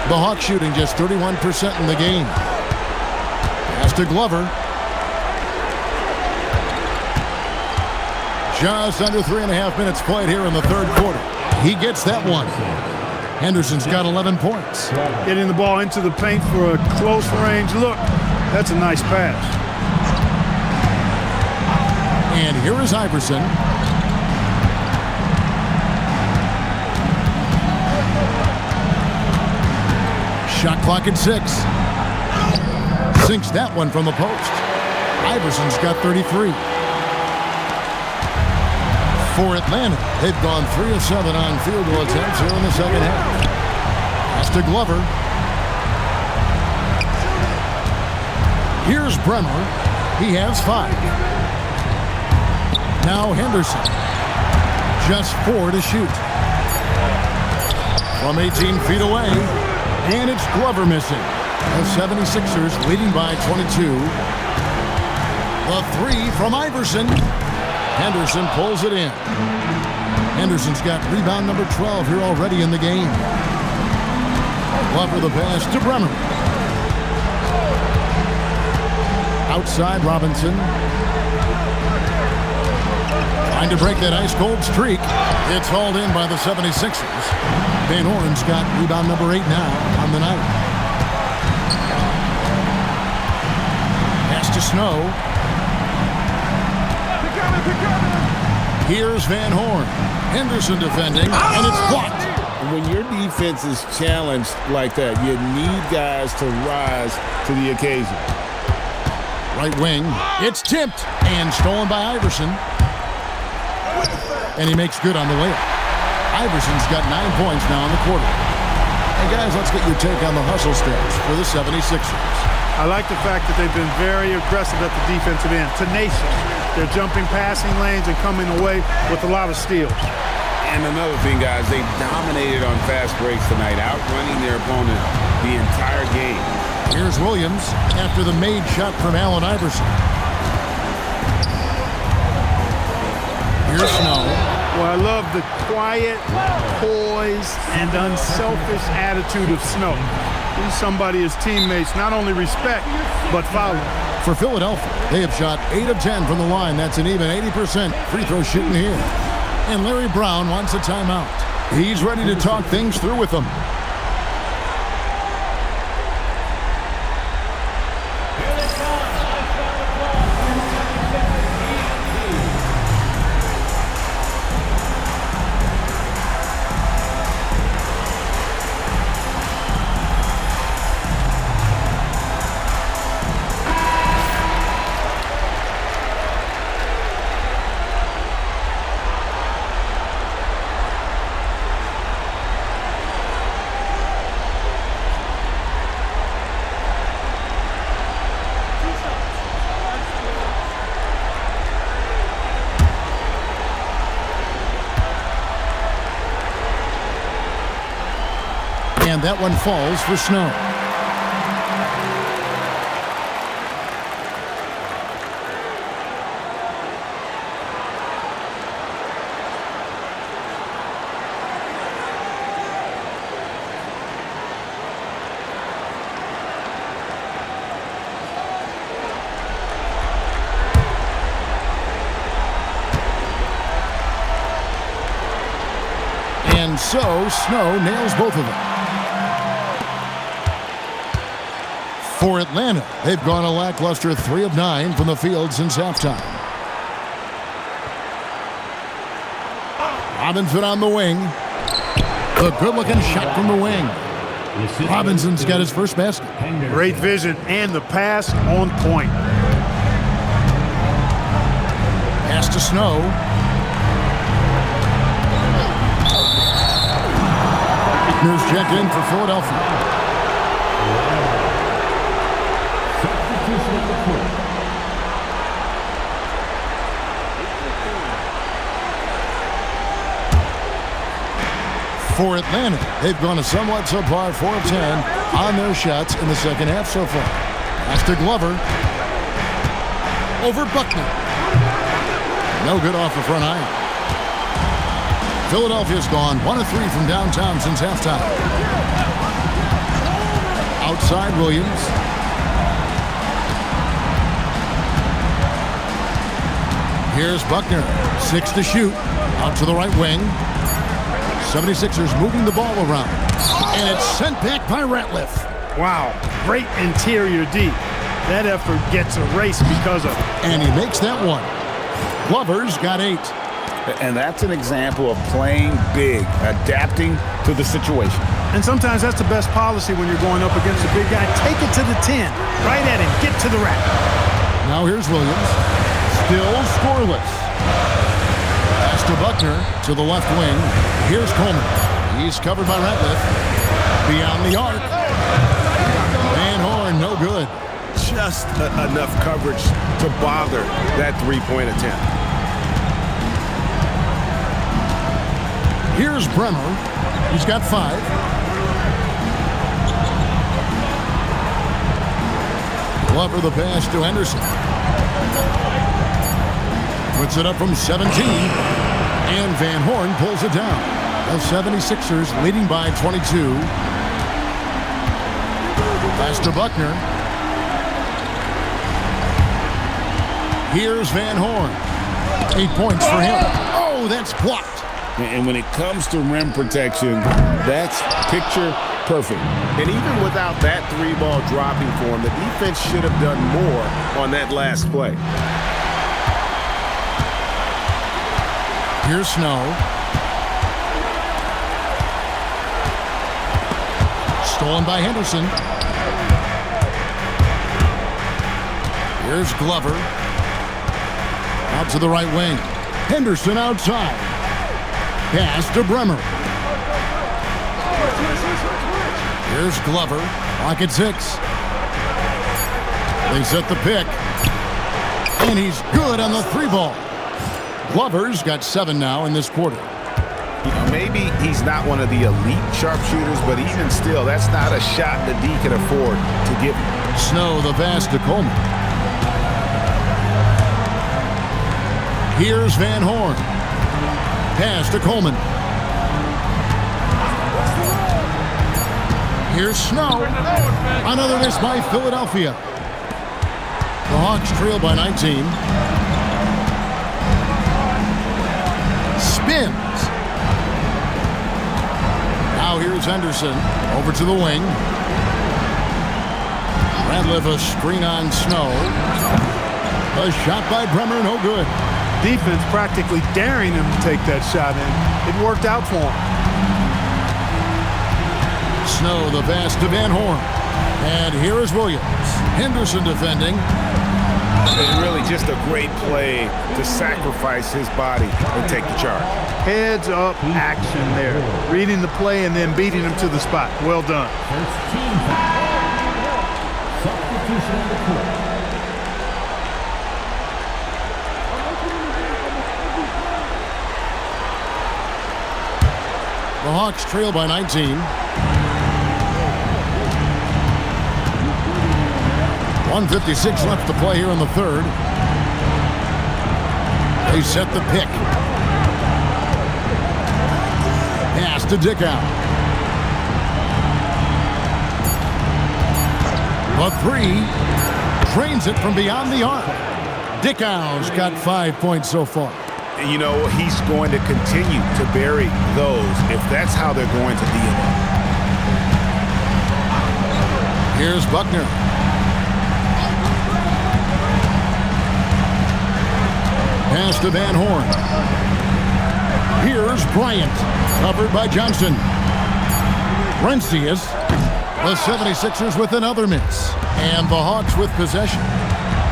Speaker 1: The Hawks shooting just 31% in the game. Pass to Glover. Just under 3.5 minutes played here in the third quarter. He gets that one. Henderson's got 11 points.
Speaker 3: Getting the ball into the paint for a close range look. That's a nice pass.
Speaker 1: And here is Iverson. Shot clock at 6. Sinks that one from the post. Iverson's got 33. For Atlanta, they've gone 3 of 7 on field goal attempts here in the second half. Pass to Glover. Here's Bremer. He has 5. Now Henderson. Just 4 to shoot. From 18 feet away. And it's Glover missing. The 76ers leading by 22. The 3 from Iverson. Henderson pulls it in. Henderson's got rebound number 12 here already in the game. Glover the pass to Bremer. Outside Robinson. Trying to break that ice-cold streak. It's hauled in by the 76ers. Van Horn's got rebound number 8 now on the night. Pass to Snow. Here's Van Horn. Henderson defending, and it's blocked.
Speaker 2: When your defense is challenged like that, you need guys to rise to the occasion.
Speaker 1: Right wing. It's tipped and stolen by Iverson. And he makes good on the layup. Iverson's got 9 points now in the quarter. Hey, guys, let's get your take on the hustle stats for the 76ers.
Speaker 3: I like the fact that they've been very aggressive at the defensive end, tenacious. They're jumping passing lanes and coming away with a lot of steals.
Speaker 2: And another thing, guys, they dominated on fast breaks tonight, outrunning their opponent the entire game.
Speaker 1: Here's Williams after the made shot from Allen Iverson. Here's Snow.
Speaker 3: Well, I love the quiet, poise, and unselfish attitude of Snow. He's somebody his teammates not only respect, but follow.
Speaker 1: For Philadelphia, they have shot 8 of 10 from the line. That's an even 80% free throw shooting here. And Larry Brown wants a timeout. He's ready to talk things through with them. And that one falls for Snow. And so Snow nails both of them. For Atlanta, they've gone a lackluster 3 of 9 from the field since halftime. Robinson on the wing. A good-looking shot from the wing. Robinson's got his first basket.
Speaker 3: Great vision and the pass on point.
Speaker 1: Pass to Snow. Buckner's checked in for Philadelphia. For Atlanta, they've gone a somewhat subpar 4 of 10 on their shots in the second half so far. Pass to Glover. Over Buckner. No good off the front iron. Philadelphia's gone 1 of 3 from downtown since halftime. Outside Williams. Here's Buckner. 6 to shoot. Out to the right wing. 76ers moving the ball around. And it's sent back by Ratliff.
Speaker 3: Wow, great interior D. That effort gets erased because of it.
Speaker 1: And he makes that one. Glover's got 8.
Speaker 2: And that's an example of playing big, adapting to the situation.
Speaker 3: And sometimes that's the best policy when you're going up against a big guy. Take it to the 10. Right at him. Get to the rack.
Speaker 1: Now here's Williams. Still scoreless. Pass to Buckner to the left wing. Here's Coleman. He's covered by Ratliff. Beyond the arc. Van Horn, no good.
Speaker 2: Just enough coverage to bother that three-point attempt.
Speaker 1: Here's Bremer. He's got 5. Glover the pass to Henderson. Puts it up from 17. And Van Horn pulls it down. The 76ers leading by 22. Pass to Buckner. Here's Van Horn. 8 points for him. Oh, that's blocked.
Speaker 2: And when it comes to rim protection, that's picture perfect. And even without that 3-ball dropping for him, the defense should have done more on that last play.
Speaker 1: Here's Snow. Stolen by Henderson. Here's Glover. Out to the right wing. Henderson outside. Pass to Bremer. Here's Glover. Clock at 6. They set the pick. And he's good on the 3-ball. Glover's got 7 now in this quarter.
Speaker 2: You know, maybe he's not one of the elite sharpshooters, but even still, that's not a shot that D can afford to give him.
Speaker 1: Snow the pass to Coleman. Here's Van Horn. Pass to Coleman. Here's Snow. Another miss by Philadelphia. The Hawks trail by 19. Spins. Now here's Henderson. Over to the wing. Radliff a screen on Snow. A shot by Bremer, no good.
Speaker 3: Defense practically daring him to take that shot, and it worked out for him.
Speaker 1: Snow the pass to Van Horn. And here is Williams. Henderson defending.
Speaker 2: And really just a great play to sacrifice his body and take the charge.
Speaker 3: Heads up action there. Reading the play and then beating him to the spot. Well done.
Speaker 6: First team foul. Substitution on the court.
Speaker 1: The Hawks trail by 19. 1:56 left to play here in the third. They set the pick. Pass to Dickow. The 3. Trains it from beyond the arc. Dickow's got 5 points so far.
Speaker 2: And you know, he's going to continue to bury those if that's how they're going to deal with it.
Speaker 1: Here's Buckner. Pass to Van Horn. Here's Bryant. Covered by Johnson. Rencius. The 76ers with another miss. And the Hawks with possession.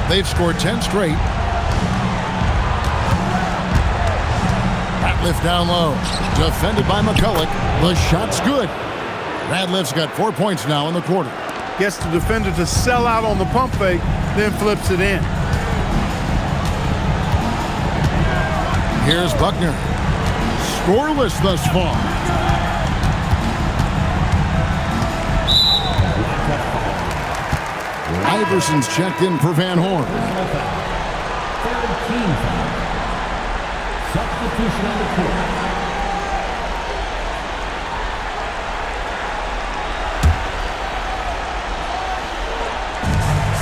Speaker 1: They've scored 10 straight. Ratliff down low. Defended by McCulloch. The shot's good. Radliff's got 4 points now in the quarter.
Speaker 3: Gets the defender to sell out on the pump fake, then flips it in.
Speaker 1: Here's Buckner. Scoreless thus far. Iverson's checked in for Van Horn.
Speaker 6: Third team foul. Substitution on the court.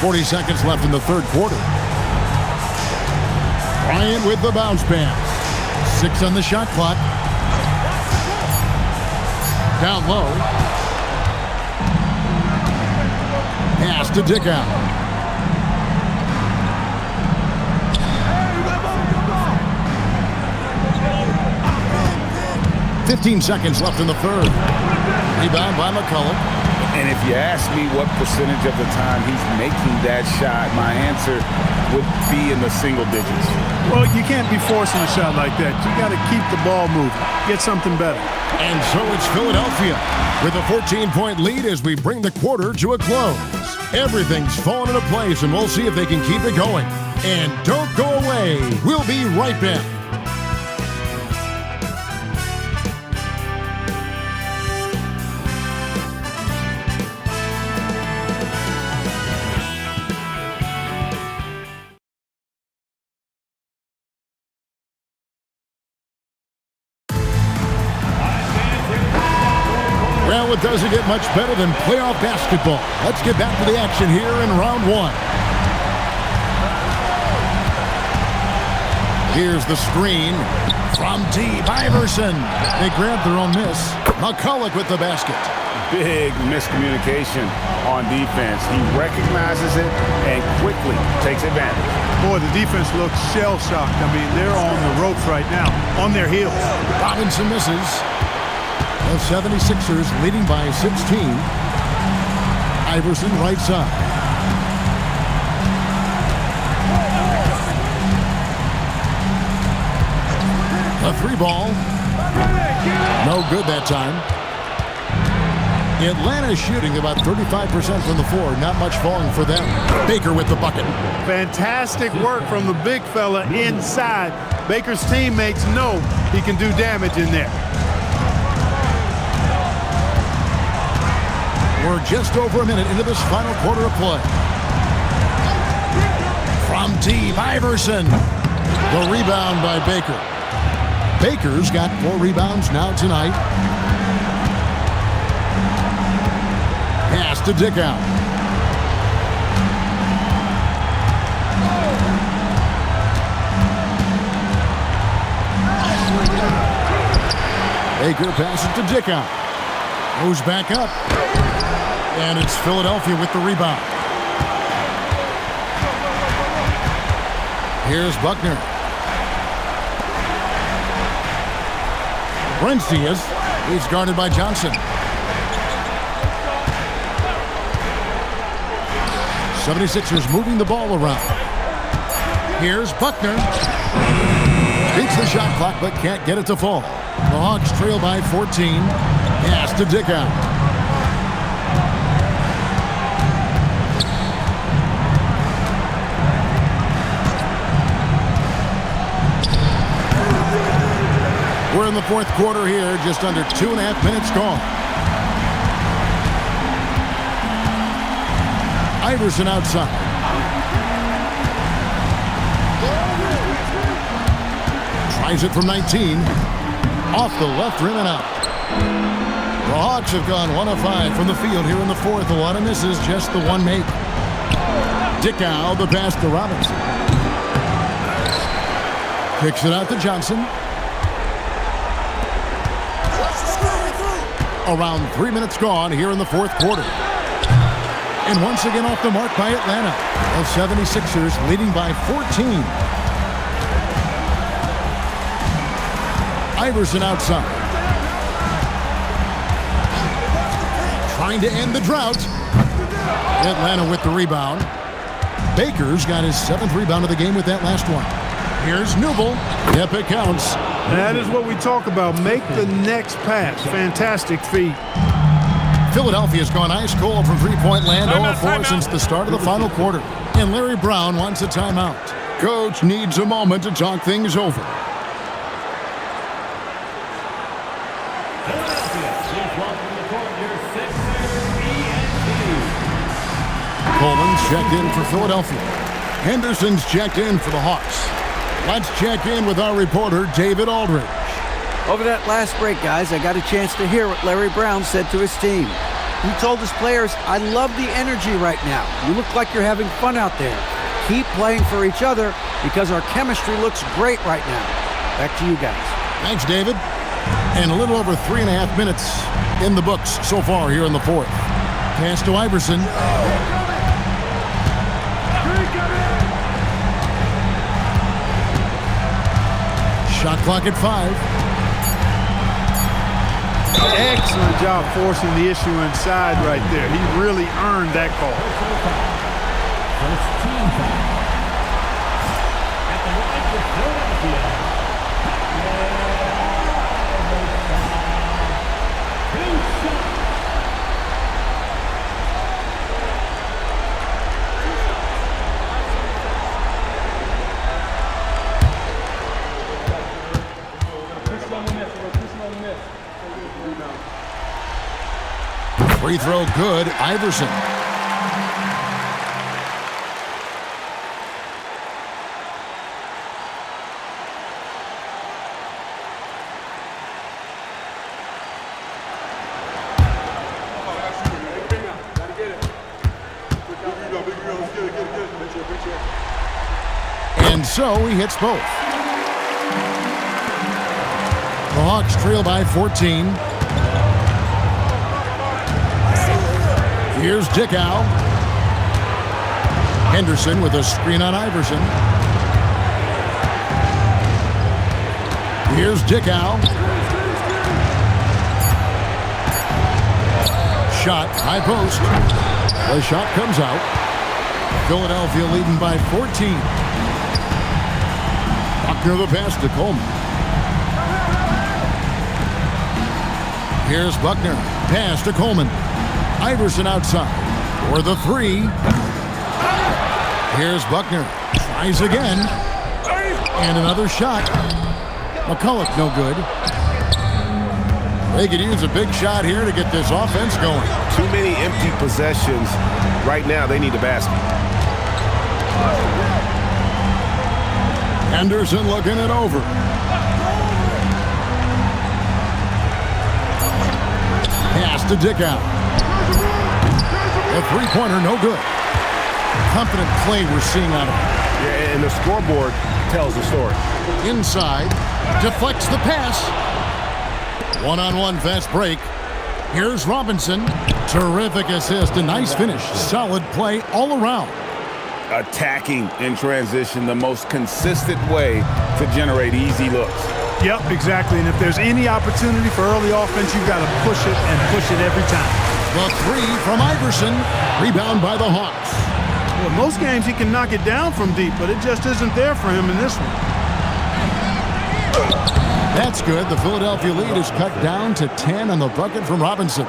Speaker 1: .40 left in the third quarter. Bryant with the bounce pass. 6 on the shot clock. Down low. Pass to Dickow. .15 left in the third. Rebound by McCulloch.
Speaker 2: And if you ask me what percentage of the time he's making that shot, my answer would be in the single digits.
Speaker 3: Well, you can't be forcing a shot like that. You got to keep the ball moving. Get something better.
Speaker 1: And so it's Philadelphia with a 14-point lead as we bring the quarter to a close. Everything's fallen into place, and we'll see if they can keep it going. And don't go away. We'll be right back. Well, it doesn't get much better than playoff basketball. Let's get back to the action here in round 1. Here's the screen from Deep. Iverson. They grabbed their own miss. McCulloch with the basket.
Speaker 2: Big miscommunication on defense. He recognizes it and quickly takes advantage.
Speaker 3: Boy, the defense looks shell-shocked. I mean, they're on the ropes right now, on their heels.
Speaker 1: Robinson misses. The 76ers leading by 16. Iverson right side. A 3-ball. No good that time. Atlanta shooting about 35% from the floor. Not much falling for them. Baker with the bucket.
Speaker 3: Fantastic work from the big fella inside. Baker's teammates know he can do damage in there.
Speaker 1: We're just over a minute into this final quarter of play. From deep, Iverson. The rebound by Baker. Baker's got 4 rebounds now tonight. Pass to Dickow. Baker passes to Dickow. Moves back up. And it's Philadelphia with the rebound. Here's Buckner. Brencius. He's guarded by Johnson. 76ers moving the ball around. Here's Buckner. Beats the shot clock but can't get it to fall. The Hawks trail by 14. Pass to Dickow. We're in the fourth quarter here, just under 2.5 minutes gone. Iverson outside. Tries it from 19. Off the left rim and out. The Hawks have gone 1 of 5 from the field here in the fourth. A lot of misses, just the one make. Dickow, the pass to Robinson. Kicks it out to Johnson. Around 3 minutes gone here in the fourth quarter. And once again off the mark by Atlanta. The 76ers leading by 14. Iverson outside. Trying to end the drought. Atlanta with the rebound. Baker's got his 7th rebound of the game with that last one. Here's Newble. Yep, it counts.
Speaker 3: That is what we talk about. Make the next pass. Fantastic feat.
Speaker 1: Philadelphia's gone ice cold from three-point land, 0-4 since the start of the final quarter. And Larry Brown wants a timeout. Coach needs a moment to talk things over. Coleman's checked in for Philadelphia. Henderson's checked in for the Hawks. Let's check in with our reporter, David Aldridge.
Speaker 7: Over that last break, guys, I got a chance to hear what Larry Brown said to his team. He told his players, I love the energy right now. You look like you're having fun out there. Keep playing for each other because our chemistry looks great right now. Back to you guys.
Speaker 1: Thanks, David. And a little over 3.5 minutes in the books so far here in the fourth. Pass to Iverson. Shot clock at 5.
Speaker 3: Excellent job forcing the issue inside right there. He really earned that call.
Speaker 6: First team foul. At the line for Philadelphia. Two shots.
Speaker 1: Free throw good, Iverson. And so he hits both. The Hawks trail by 14. Here's Dickow. Henderson with a screen on Iverson. Here's Dickow. Shot, high post. The shot comes out. Philadelphia leading by 14. Buckner the pass to Coleman. Here's Buckner. Pass to Coleman. Iverson outside for the three. Here's Buckner. Tries again. And another shot. McCulloch no good. They could use a big shot here to get this offense going.
Speaker 2: Too many empty possessions. Right now, they need a basket.
Speaker 1: Henderson looking it over. Pass to Dickow. A three-pointer, no good. Confident play we're seeing out of him.
Speaker 2: Yeah, and the scoreboard tells the story.
Speaker 1: Inside, deflects the pass. One-on-one fast break. Here's Robinson. Terrific assist, a nice finish. Solid play all around.
Speaker 2: Attacking in transition, the most consistent way to generate easy looks.
Speaker 3: Yep, exactly. And if there's any opportunity for early offense, you've got to push it and push it every time.
Speaker 1: The three from Iverson. Rebound by the Hawks.
Speaker 3: Well, most games he can knock it down from deep, but it just isn't there for him in this one.
Speaker 1: That's good. The Philadelphia lead is cut down to 10 on the bucket from Robinson.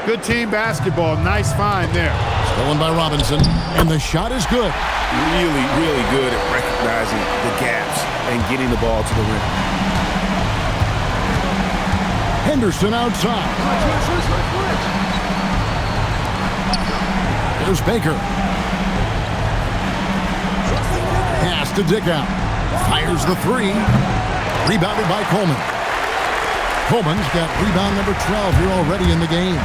Speaker 4: Good team basketball. Nice find there.
Speaker 1: Stolen by Robinson, and the shot is good.
Speaker 2: Really, really good at recognizing the gaps and getting the ball to the rim.
Speaker 1: Henderson outside. There's Baker. Pass to Dickow. Fires the three. Rebounded by Coleman. Coleman's got rebound number 12 here already in the game.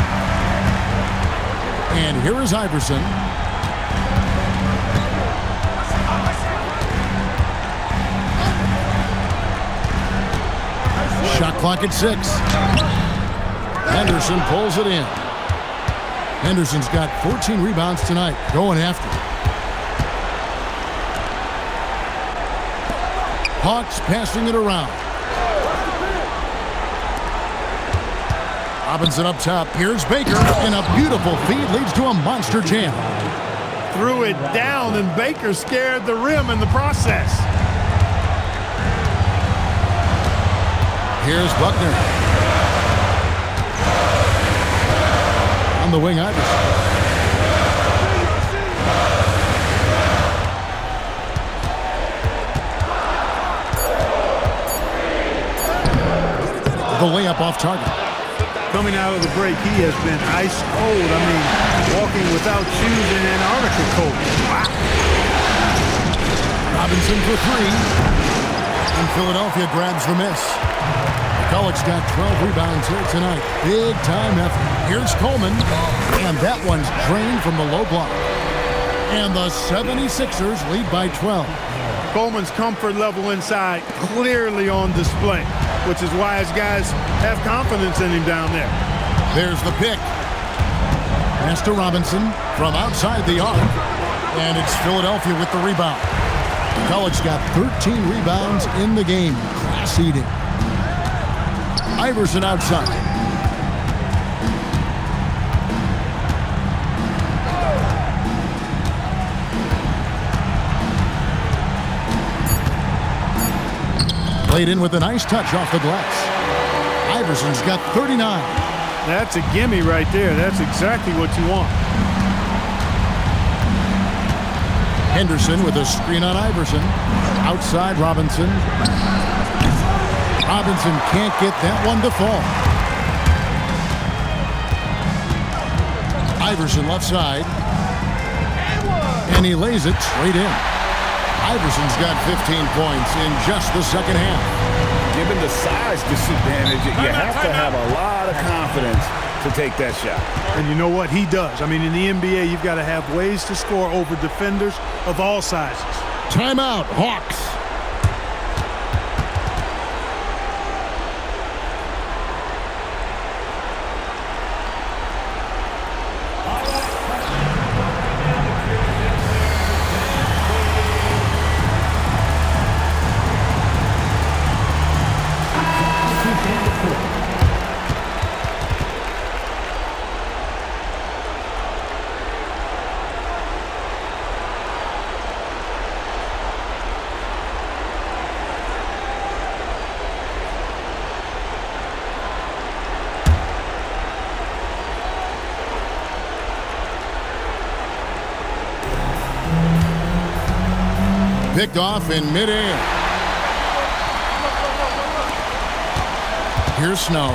Speaker 1: And here is Iverson. Shot clock at 6. Henderson pulls it in. Henderson's got 14 rebounds tonight. Going after it. Hawks passing it around. Robinson up top. Here's Baker. And a beautiful feed leads to a monster jam.
Speaker 4: Threw it down, and Baker scared the rim in the process.
Speaker 1: Here's Buckner. On the wing, Iverson. The layup off target.
Speaker 3: Coming out of the break, he has been ice cold. I mean, walking without shoes in Antarctica cold. Wow.
Speaker 1: Robinson for three. And Philadelphia grabs the miss. McCulloch's got 12 rebounds here tonight. Big time effort. Here's Coleman. And that one's drained from the low block. And the 76ers lead by 12.
Speaker 4: Coleman's comfort level inside clearly on display, which is why his guys have confidence in him down there.
Speaker 1: There's the pick. Pass to Robinson from outside the arc. And it's Philadelphia with the rebound. McCulloch's got 13 rebounds in the game. Class eating. Iverson outside. Played in with a nice touch off the glass. Iverson's got 39.
Speaker 3: That's a gimme right there. That's exactly what you want.
Speaker 1: Henderson with a screen on Iverson. Outside Robinson. Robinson can't get that one to fall. Iverson left side. And he lays it straight in. Iverson's got 15 points in just the second half.
Speaker 2: Given the size disadvantage, you have to have a lot of confidence to take that shot.
Speaker 3: And you know what? He does. I mean, in the NBA, you've got to have ways to score over defenders of all sizes.
Speaker 1: Timeout, Hawks. Picked off in midair. Here's Snow.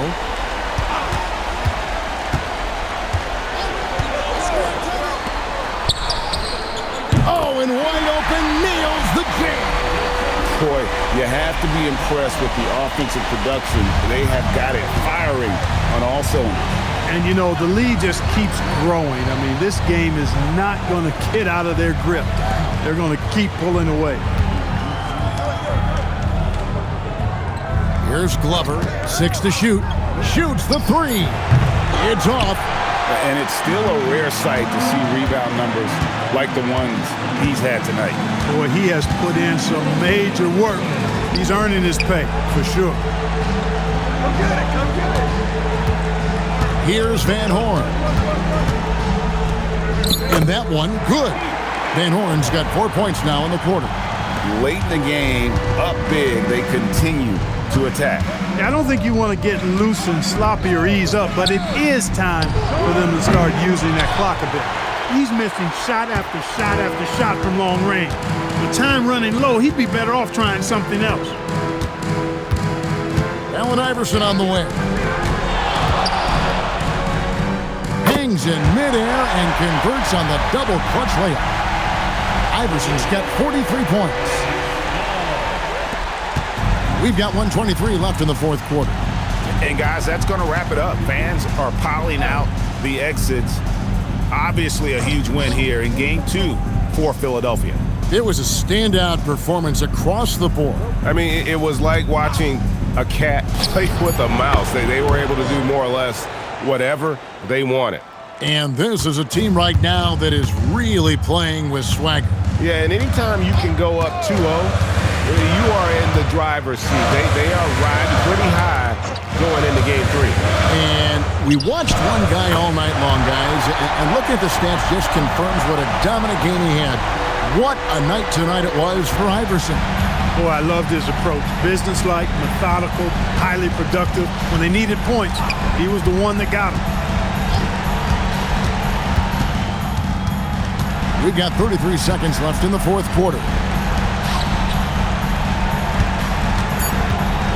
Speaker 1: Oh, and wide open, nails the jam.
Speaker 2: Boy, you have to be impressed with the offensive production. They have got it firing on all cylinders.
Speaker 3: And, you know, the lead just keeps growing. I mean, this game is not going to get out of their grip. They're going to keep pulling away.
Speaker 1: Here's Glover, 6 to shoot. Shoots the 3. It's off.
Speaker 2: And it's still a rare sight to see rebound numbers like the ones he's had tonight.
Speaker 3: Boy, he has put in some major work. He's earning his pay, for sure.
Speaker 4: Go get it. Go get it.
Speaker 1: Here's Van Horn. And that one, good. Van Horn's got 4 points now in the quarter.
Speaker 2: Late in the game, up big, they continue to attack.
Speaker 3: I don't think you want to get loose and sloppy or ease up, but it is time for them to start using that clock a bit.
Speaker 4: He's missing shot after shot after shot from long range. With time running low, he'd be better off trying something else.
Speaker 1: Allen Iverson on the wing. Hangs in midair and converts on the double clutch layup. Iverson's got 43 points. We've got 1:23 left in the fourth quarter.
Speaker 2: And guys, that's going to wrap it up. Fans are piling out the exits. Obviously a huge win here in Game 2 for Philadelphia.
Speaker 1: It was a standout performance across the board.
Speaker 2: I mean, it was like watching a cat play with a mouse. They were able to do more or less whatever they wanted.
Speaker 1: And this is a team right now that is really playing with swagger.
Speaker 2: Yeah, and anytime you can go up 2-0, you are in the driver's seat. They are riding pretty high going into Game 3.
Speaker 1: And we watched one guy all night long, guys, and looking at the stats just confirms what a dominant game he had. What a night tonight it was for Iverson.
Speaker 3: Boy, I loved his approach. Businesslike, methodical, highly productive. When they needed points, he was the one that got them.
Speaker 1: We've got 33 seconds left in the fourth quarter.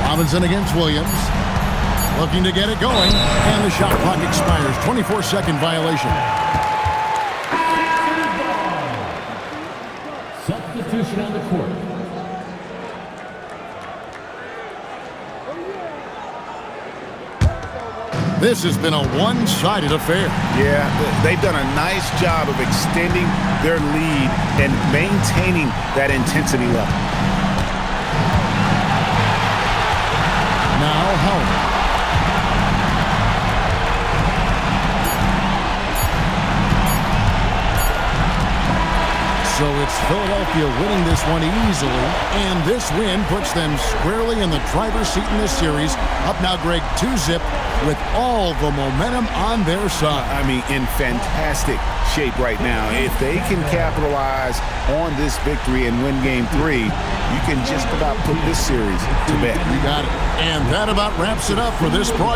Speaker 1: Robinson against Williams. Looking to get it going. And the shot clock expires. 24-second violation.
Speaker 6: Substitution on the court.
Speaker 1: This has been a one-sided affair.
Speaker 2: Yeah, they've done a nice job of extending their lead and maintaining that intensity level.
Speaker 1: Now Howard. So it's Philadelphia winning this one easily, and this win puts them squarely in the driver's seat in this series. Up now, Greg, 2-zip with all the momentum on their side.
Speaker 2: I mean, in fantastic shape right now. If they can capitalize on this victory and win Game 3, you can just about put this series to bed.
Speaker 1: You got it. And that about wraps it up for this broadcast.